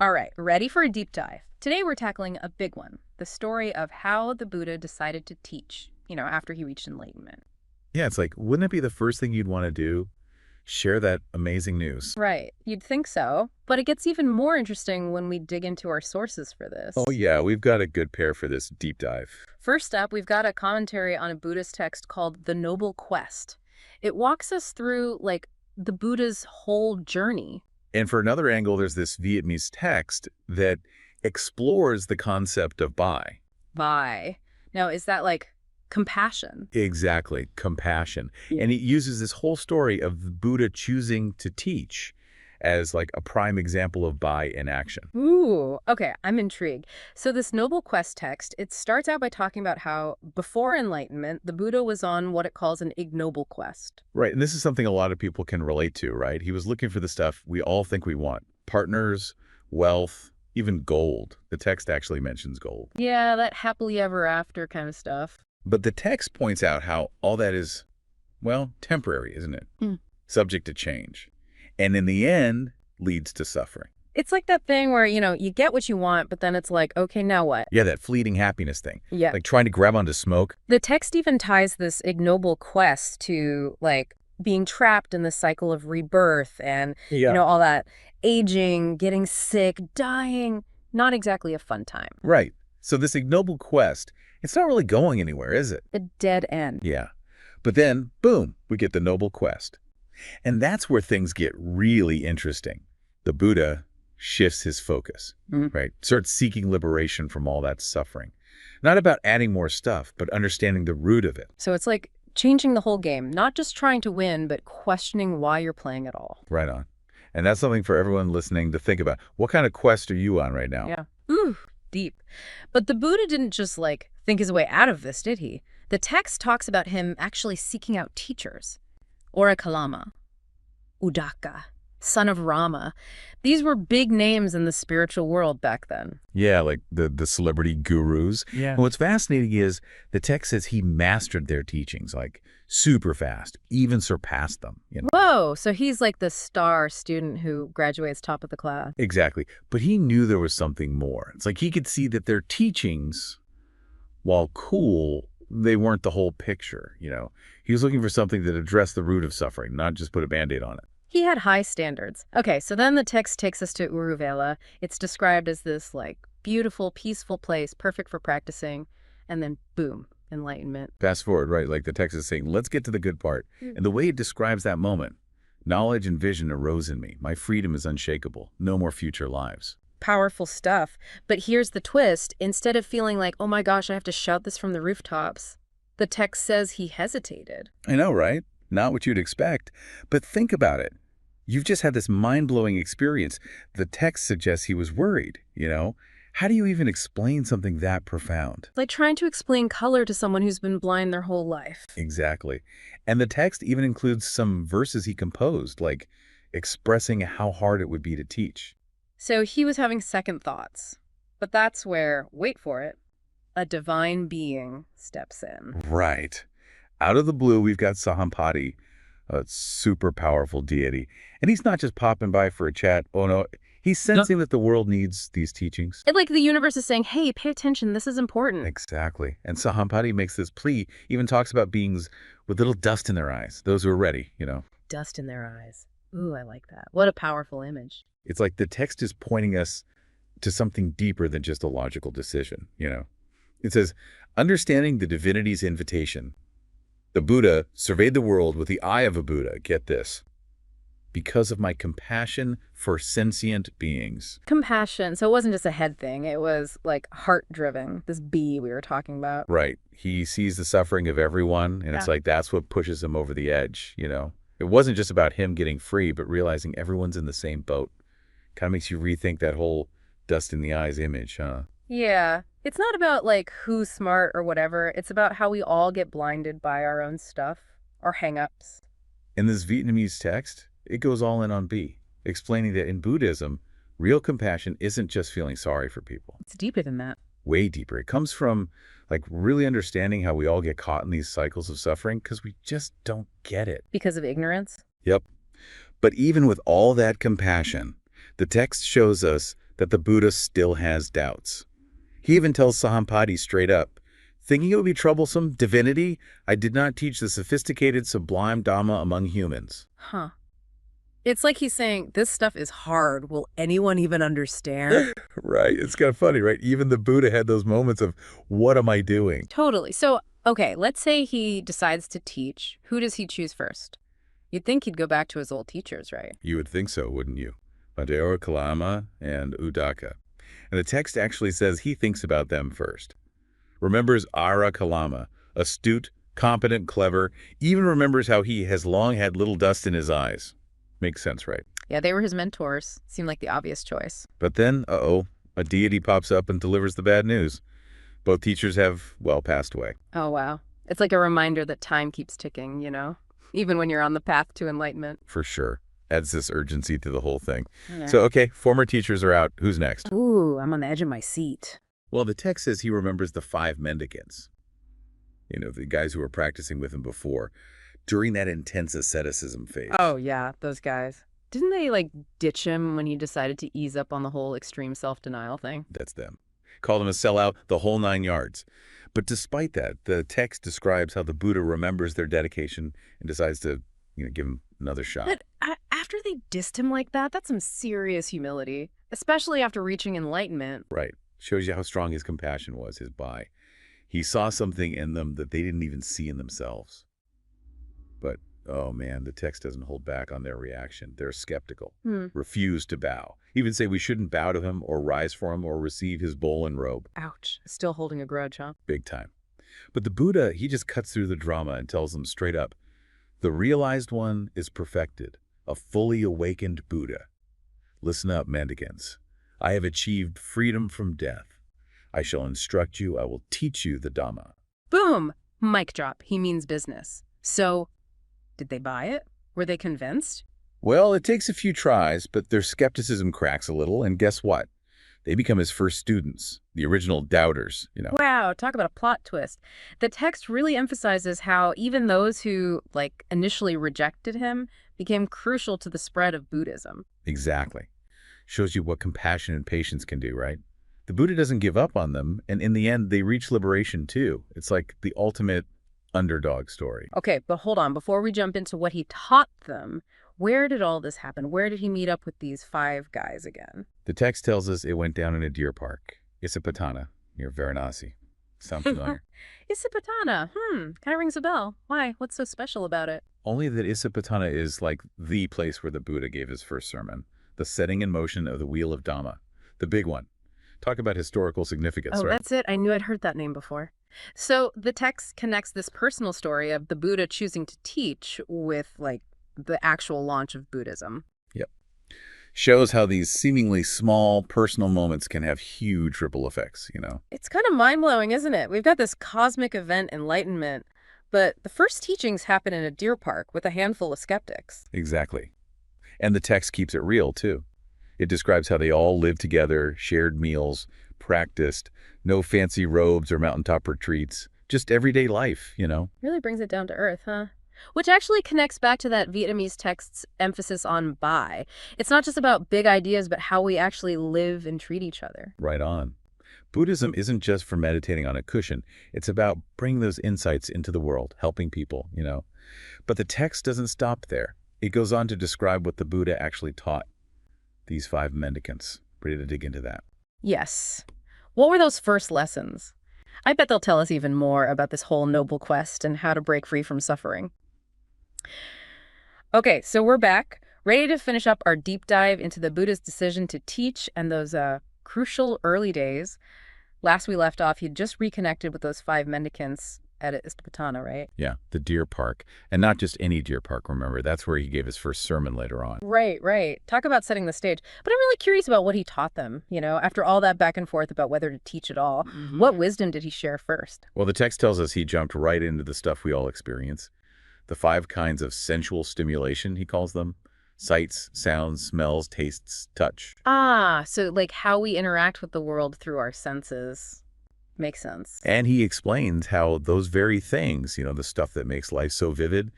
All right, ready for a deep dive. Today we're tackling a big one, the story of how the Buddha decided to teach, after he reached enlightenment. Yeah, it's like, wouldn't it be the first thing you'd want to do? Share that amazing news. Right, you'd think so, but it gets even more interesting when we dig into our sources for Oh this. yeah, we've got a good pair for this deep dive. First up, we've got a commentary on a Buddhist text called The Noble Quest. It walks us through, the Buddha's whole journey. And for another angle, there's this Vietnamese text that explores the concept of Bai. By. Now, is that compassion? Exactly, compassion. And it uses this whole story of the Buddha choosing to teach as like a prime example of Bai in action. Ooh, okay, I'm intrigued. So this Noble Quest text, it starts out by talking about how before enlightenment, the Buddha was on what it calls an ignoble quest. Right, and this is something a lot of people can relate to, right? He was looking for the stuff we all think we want. Partners, wealth, even gold. The text actually mentions gold. Yeah, that happily ever after kind of stuff. But the text points out how all that is, well, temporary, isn't it? Hmm. Subject to change. And in the end, leads to suffering. It's like that thing where, you get what you want, but then it's like, okay, now what? Yeah, that fleeting happiness thing. Yeah. Like trying to grab onto smoke. The text even ties this ignoble quest to, being trapped in the cycle of rebirth and, all that aging, getting sick, dying. Not exactly a fun time. Right. So this ignoble quest, it's not really going anywhere, is it? A dead end. Yeah. But then, boom, we get the noble quest. And that's where things get really interesting. The Buddha shifts his focus, right? Starts seeking liberation from all that suffering. Not about adding more stuff, but understanding the root of it. So it's like changing the whole game, not just trying to win, but questioning why you're playing at all. Right on. And that's something for everyone listening to think about. What kind of quest are you on right now? Yeah. Ooh, deep. But the Buddha didn't just, think his way out of this, did he? The text talks about him actually seeking out teachers. Kalama, Udaka, son of Rama. These were big names in the spiritual world back then. Yeah, like the celebrity gurus. Yeah. And what's fascinating is the text says he mastered their teachings, like super fast, even surpassed them. Whoa, so he's like the star student who graduates top of the class. Exactly. But he knew there was something more. It's like he could see that their teachings, while cool, they weren't the whole picture, He was looking for something that addressed the root of suffering, not just put a Band-Aid on it. He had high standards. Okay, so then the text takes us to Uruvela. It's described as this, beautiful, peaceful place, perfect for practicing, and then boom, enlightenment. Fast forward, right, like the text is saying, let's get to the good part. And the way it describes that moment, knowledge and vision arose in me. My freedom is unshakable. No more future lives. Powerful stuff. But here's the twist. Instead of feeling like, oh my gosh, I have to shout this from the rooftops, the text says he hesitated. I know, right? Not what you'd expect. But think about it. You've just had this mind-blowing experience. The text suggests he was worried, How do you even explain something that profound? Like trying to explain color to someone who's been blind their whole life. Exactly. And the text even includes some verses he composed, like expressing how hard it would be to teach. So he was having second thoughts. But that's where, wait for it, a divine being steps in. Right. Out of the blue, we've got Sahampati, a super powerful deity. And he's not just popping by for a chat. Oh, no. He's sensing that the world needs these teachings. And the universe is saying, hey, pay attention. This is important. Exactly. And Sahampati makes this plea, even talks about beings with little dust in their eyes, those who are ready, Dust in their eyes. Ooh, I like that. What a powerful image. It's like the text is pointing us to something deeper than just a logical decision, It says, understanding the divinity's invitation, the Buddha surveyed the world with the eye of a Buddha, get this, because of my compassion for sentient beings. Compassion. So it wasn't just a head thing. It was heart-driven, this bee we were talking about. Right. He sees the suffering of everyone, and it's like that's what pushes him over the edge, It wasn't just about him getting free, but realizing everyone's in the same boat. Kind of makes you rethink that whole dust in the eyes image, huh? Yeah. It's not about, who's smart or whatever. It's about how we all get blinded by our own stuff, our hang-ups. In this Vietnamese text, it goes all in on B, explaining that in Buddhism, real compassion isn't just feeling sorry for people. It's deeper than that. Way deeper. It comes from, really understanding how we all get caught in these cycles of suffering because we just don't get it. Because of ignorance? Yep. But even with all that compassion, the text shows us that the Buddha still has doubts. He even tells Sahampati straight up, "Thinking it would be troublesome, divinity, I did not teach the sophisticated, sublime Dhamma among humans." Huh. It's like he's saying, this stuff is hard. Will anyone even understand? Right. It's kind of funny, right? Even the Buddha had those moments of, what am I doing? Totally. So, okay, let's say he decides to teach. Who does he choose first? You'd think he'd go back to his old teachers, right? You would think so, wouldn't you? Bhante Kalama and Udaka. And the text actually says he thinks about them first. Remembers Ara Kalama, astute, competent, clever, even remembers how he has long had little dust in his eyes. Makes sense, right? Yeah, they were his mentors. Seemed like the obvious choice. But then, a deity pops up and delivers the bad news. Both teachers have, well, passed away. Oh, wow. It's like a reminder that time keeps ticking, you know? Even when you're on the path to enlightenment. For sure. Adds this urgency to the whole thing. Yeah. So, okay, former teachers are out. Who's next? Ooh, I'm on the edge of my seat. Well, the text says he remembers the 5 mendicants. You know, the guys who were practicing with him before, during that intense asceticism phase. Oh, yeah, those guys. Didn't they, like, ditch him when he decided to ease up on the whole extreme self-denial thing? That's them. Called him a sellout, the whole 9 yards. But despite that, the text describes how the Buddha remembers their dedication and decides to, give him another shot. But after they dissed him like that, that's some serious humility, especially after reaching enlightenment. Right. Shows you how strong his compassion was, his buy. He saw something in them that they didn't even see in themselves. But, oh man, the text doesn't hold back on their reaction. They're skeptical, refuse to bow, even say we shouldn't bow to him or rise for him or receive his bowl and robe. Ouch. Still holding a grudge, huh? Big time. But the Buddha, he just cuts through the drama and tells them straight up, the realized one is perfected, a fully awakened Buddha. Listen up, mendicants. I have achieved freedom from death. I shall instruct you. I will teach you the Dhamma. Boom! Mic drop. He means business. So, did they buy it? Were they convinced? Well, it takes a few tries, but their skepticism cracks a little, and guess what? They become his first students, the original doubters, Wow, talk about a plot twist. The text really emphasizes how even those who, initially rejected him became crucial to the spread of Buddhism. Exactly. Shows you what compassion and patience can do, right? The Buddha doesn't give up on them, and in the end, they reach liberation too. It's like the ultimate underdog story. Okay, but hold on. Before we jump into what he taught them, where did all this happen? Where did he meet up with these 5 guys again? The text tells us it went down in a deer park, Isipatana, near Varanasi. Sound familiar? Isipatana. Kind of rings a bell. Why? What's so special about it? Only that Isipatana is like the place where the Buddha gave his first sermon, the setting in motion of the wheel of Dhamma, the big one. Talk about historical significance, Oh, right? that's it. I knew I'd heard that name before. So the text connects this personal story of the Buddha choosing to teach with, the actual launch of Buddhism. Yep. Shows how these seemingly small personal moments can have huge ripple effects, It's kind of mind-blowing, isn't it? We've got this cosmic event, enlightenment, but the first teachings happen in a deer park with a handful of skeptics. Exactly. And the text keeps it real, too. It describes how they all lived together, shared meals, practiced, no fancy robes or mountaintop retreats, just everyday life, Really brings it down to earth, huh? Which actually connects back to that Vietnamese text's emphasis on Bai. It's not just about big ideas, but how we actually live and treat each other. Right on. Buddhism isn't just for meditating on a cushion. It's about bringing those insights into the world, helping people, But the text doesn't stop there. It goes on to describe what the Buddha actually taught these 5 mendicants. Ready to dig into that? Yes. What were those first lessons? I bet they'll tell us even more about this whole noble quest and how to break free from suffering. Okay, so we're back, ready to finish up our deep dive into the Buddha's decision to teach and those crucial early days. Last we left off, he'd just reconnected with those 5 mendicants at Istapatana, right? Yeah, the deer park. And not just any deer park, remember. That's where he gave his first sermon later on. Right. Talk about setting the stage. But I'm really curious about what he taught them, after all that back and forth about whether to teach at all. What wisdom did he share first? Well, the text tells us he jumped right into the stuff we all experience. The 5 kinds of sensual stimulation, he calls them. Sights, sounds, smells, tastes, touch. So how we interact with the world through our senses. Makes sense. And he explains how those very things, the stuff that makes life so vivid,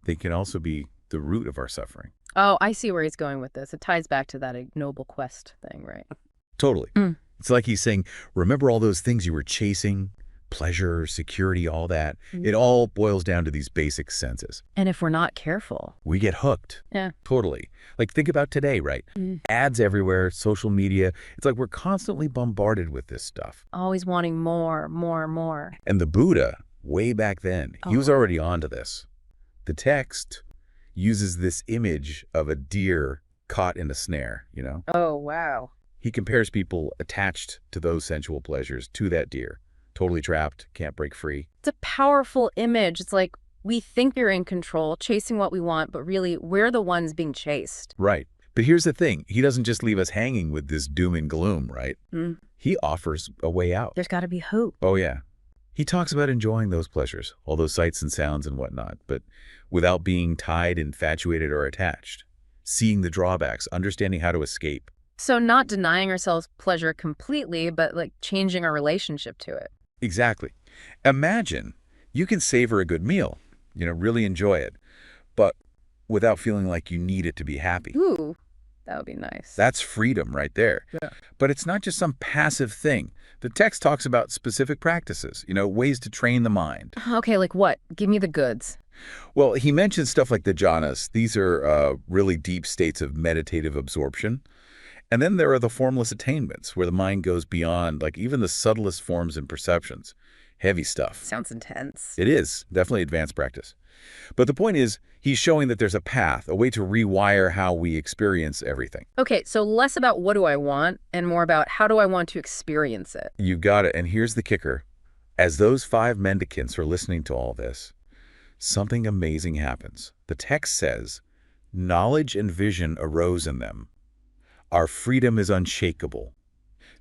they can also be the root of our suffering. Oh, I see where he's going with this. It ties back to that ignoble quest thing, right? Totally. Mm. It's like he's saying, remember all those things you were chasing? Pleasure, security, all that. It all boils down to these basic senses. And if we're not careful. We get hooked. Yeah. Totally. Like, think about today, right? Ads everywhere, social media. It's like we're constantly bombarded with this stuff. Always wanting more, more, more. And the Buddha, way back then, he was already onto this. The text uses this image of a deer caught in a snare, you know? Oh, wow. He compares people attached to those sensual pleasures to that deer. Totally trapped, can't break free. It's a powerful image. It's like we think we're in control, chasing what we want, but really we're the ones being chased. Right. But here's the thing. He doesn't just leave us hanging with this doom and gloom, right? He offers a way out. There's got to be hope. Oh, yeah. He talks about enjoying those pleasures, all those sights and sounds and whatnot, but without being tied, infatuated, or attached. Seeing the drawbacks, understanding how to escape. So not denying ourselves pleasure completely, but like changing our relationship to it. Exactly. Imagine you can savor a good meal, really enjoy it, but without feeling like you need it to be happy. Ooh, that would be nice. That's freedom right there. Yeah. But it's not just some passive thing. The text talks about specific practices, ways to train the mind. Okay, like what? Give me the goods. Well, he mentions stuff like the jhanas. These are really deep states of meditative absorption. And then there are the formless attainments, where the mind goes beyond, like, even the subtlest forms and perceptions. Heavy stuff. Sounds intense. It is. Definitely advanced practice. But the point is, he's showing that there's a path, a way to rewire how we experience everything. Okay, so less about what do I want and more about how do I want to experience it. You got it. And here's the kicker. As those 5 mendicants are listening to all this, something amazing happens. The text says, knowledge and vision arose in them. Our freedom is unshakable.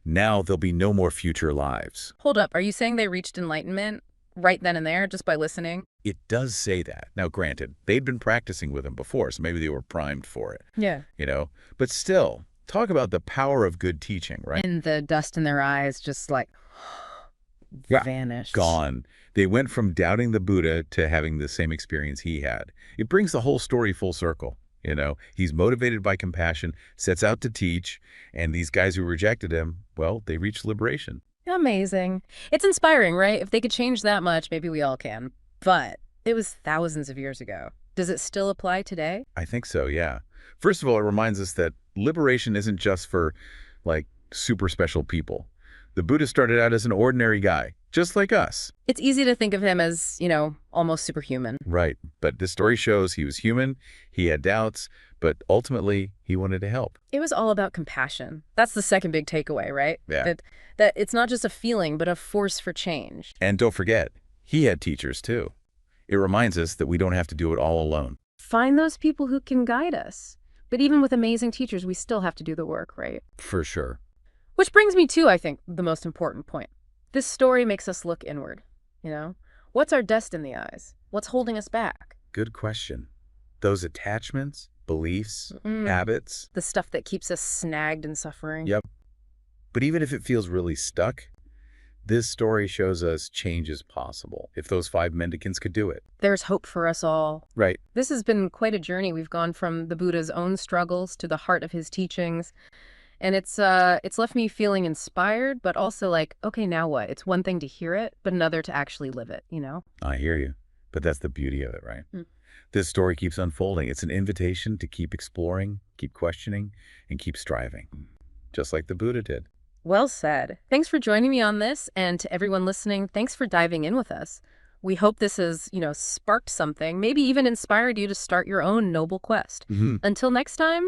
Now there'll be no more future lives. Hold up, are you saying they reached enlightenment right then and there just by listening? It does say that. Now, granted, they'd been practicing with him before, so maybe they were primed for it. Yeah. But still, talk about the power of good teaching, right? And the dust in their eyes just like vanished. Gone. They went from doubting the Buddha to having the same experience he had. It brings the whole story full circle. He's motivated by compassion, sets out to teach, and these guys who rejected him, well, they reached liberation. Amazing. It's inspiring, right? If they could change that much, maybe we all can. But it was thousands of years ago. Does it still apply today? I think so, yeah. First of all, it reminds us that liberation isn't just for, like, super special people. The Buddha started out as an ordinary guy, just like us. It's easy to think of him as, almost superhuman. Right. But this story shows he was human, he had doubts, but ultimately he wanted to help. It was all about compassion. That's the second big takeaway, right? Yeah. That it's not just a feeling, but a force for change. And don't forget, he had teachers too. It reminds us that we don't have to do it all alone. Find those people who can guide us. But even with amazing teachers, we still have to do the work, right? For sure. Which brings me to, I think, the most important point. This story makes us look inward, What's our dust in the eyes? What's holding us back? Good question. Those attachments, beliefs, habits. The stuff that keeps us snagged and suffering. Yep. But even if it feels really stuck, this story shows us change is possible if those 5 mendicants could do it. There's hope for us all. Right. This has been quite a journey. We've gone from the Buddha's own struggles to the heart of his teachings. And it's left me feeling inspired, but also like, okay, now what? It's one thing to hear it, but another to actually live it, I hear you. But that's the beauty of it, right? This story keeps unfolding. It's an invitation to keep exploring, keep questioning, and keep striving, just like the Buddha did. Well said. Thanks for joining me on this, and to everyone listening, thanks for diving in with us. We hope this has, sparked something, maybe even inspired you to start your own noble quest. Until next time,